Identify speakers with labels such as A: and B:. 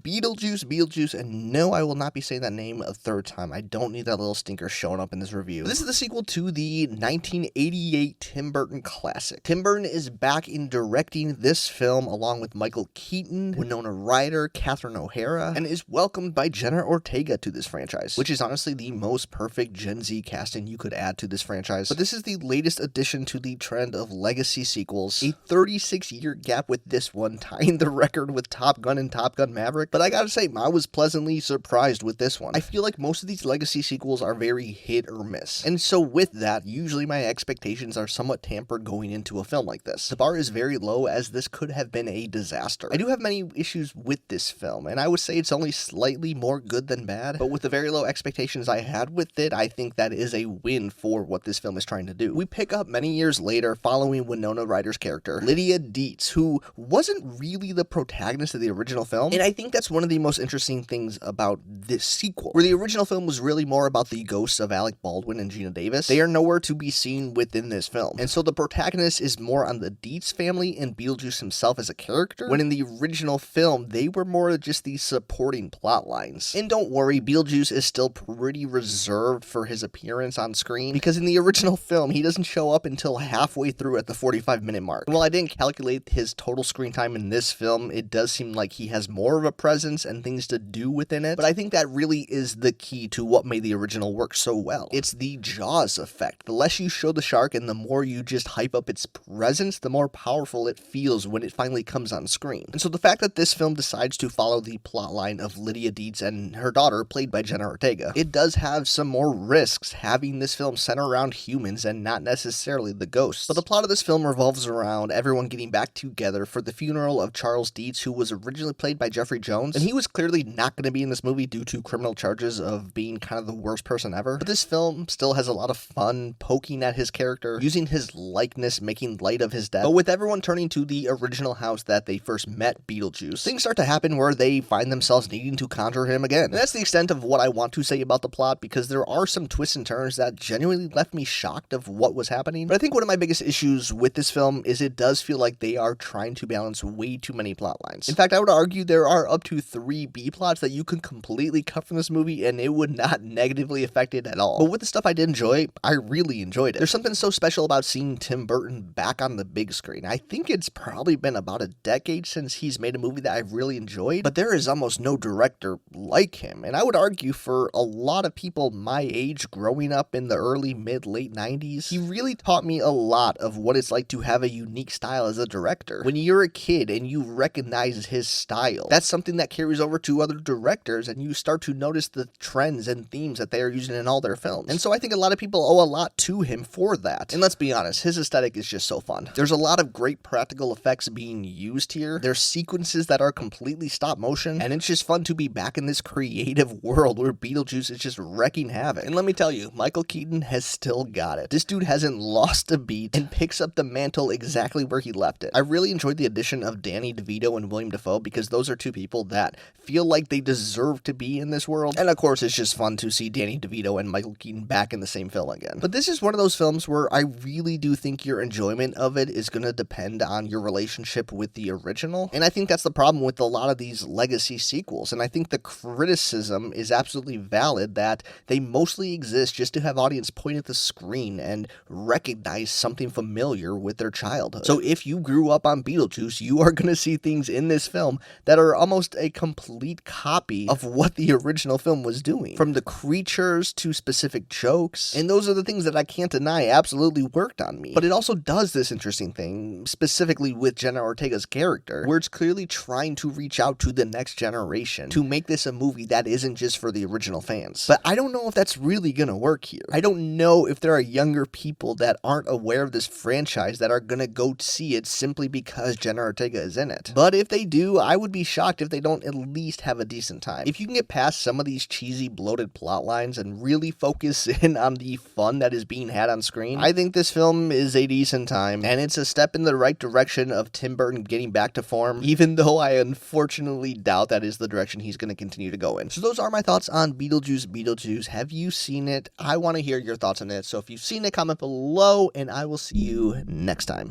A: Beetlejuice, and no, I will not be saying that name a third time. I don't need that little stinker showing up in this review. This is the sequel to the 1988 Tim Burton classic. Tim Burton is back in directing this film along with Michael Keaton, Winona Ryder, Catherine O'Hara, and is welcomed by Jenna Ortega to this franchise, which is honestly the most perfect Gen Z casting you could add to this franchise. But this is the latest addition to the trend of legacy sequels, a 36-year gap with this one, tying the record with Top Gun and Top Gun Maverick. But I gotta say, I was pleasantly surprised with this one. I feel like most of these legacy sequels are very hit or miss, and so with that, usually my expectations are somewhat tampered going into a film like this. The bar is very low, as this could have been a disaster. I do have many issues with this film, and I would say it's only slightly more good than bad, but with the very low expectations I had with it, I think that is a win for what this film is trying to do. We pick up many years later following Winona Ryder's character, Lydia Deetz, who wasn't really the protagonist of the original film, and I think that's one of the most interesting things about this sequel. Where the original film was really more about the ghosts of Alec Baldwin and Gina Davis, they are nowhere to be seen within this film, and so the protagonist is more on the Deetz family and Beetlejuice himself as a character, when in the original film, they were more just the supporting plot lines. And don't worry, Beetlejuice is still pretty reserved for his appearance on screen, because in the original film, he doesn't show up until halfway through at the 45-minute mark. And while I didn't calculate his total screen time in this film, it does seem like he has more of a presence and things to do within it, but I think that really is the key to what made the original work so well. It's the Jaws effect. The less you show the shark and the more you just hype up its presence, the more powerful it feels when it finally comes on screen. And so the fact that this film decides to follow the plotline of Lydia Deetz and her daughter, played by Jenna Ortega, it does have some more risks having this film center around humans and not necessarily the ghosts. But the plot of this film revolves around everyone getting back together for the funeral of Charles Deetz, who was originally played by Jeffrey Jones, and he was clearly not going to be in this movie due to criminal charges of being kind of the worst person ever. But this film still has a lot of fun poking at his character, using his likeness, making light of his death. But with everyone turning to the original house that they first met Beetlejuice, things start to happen where they find themselves needing to conjure him again. And that's the extent of what I want to say about the plot, because there are some twists and turns that genuinely left me shocked of what was happening. But I think one of my biggest issues with this film is it does feel like they are trying to balance way too many plot lines. In fact, I would argue there are up to 3 B plots that you can completely cut from this movie and it would not negatively affect it at all. But with the stuff I did enjoy, I really enjoyed it. There's something so special about seeing Tim Burton back on the big screen. I think it's probably been about a decade since he's made a movie that I've really enjoyed, but there is almost no director like him. And I would argue for a lot of people my age growing up in the early, mid, late 90s, he really taught me a lot of what it's like to have a unique style as a director. When you're a kid and you recognize his style, that's something that carries over to other directors and you start to notice the trends and themes that they are using in all their films. And so I think a lot of people owe a lot to him for that. And let's be honest, his aesthetic is just so fun. There's a lot of great practical effects being used here. There's sequences that are completely stop motion, and it's just fun to be back in this creative world where Beetlejuice is just wrecking havoc. And let me tell you, Michael Keaton has still got it. This dude hasn't lost a beat and picks up the mantle exactly where he left it. I really enjoyed the addition of Danny DeVito and Willem Dafoe, because those are two people that feel like they deserve to be in this world. And of course, it's just fun to see Danny DeVito and Michael Keaton back in the same film again. But this is one of those films where I really do think your enjoyment of it is going to depend on your relationship with the original. And I think that's the problem with a lot of these legacy sequels. And I think the criticism is absolutely valid that they mostly exist just to have audience point at the screen and recognize something familiar with their childhood. So if you grew up on Beetlejuice, you are going to see things in this film that are almost a complete copy of what the original film was doing. From the creatures to specific jokes. And those are the things that I can't deny absolutely worked on me. But it also does this interesting thing, specifically with Jenna Ortega's character, where it's clearly trying to reach out to the next generation to make this a movie that isn't just for the original fans. But I don't know if that's really gonna work here. I don't know if there are younger people that aren't aware of this franchise that are gonna go see it simply because Jenna Ortega is in it. But if they do, I would be shocked if they don't at least have a decent time. If you can get past some of these cheesy, bloated plot lines and really focus in on the fun that is being had on screen, I think this film is a decent time, and it's a step in the right direction of Tim Burton getting back to form, even though I unfortunately doubt that is the direction he's going to continue to go in. So those are my thoughts on Beetlejuice. Have you seen it? I want to hear your thoughts on it, so if you've seen it, comment below, and I will see you next time.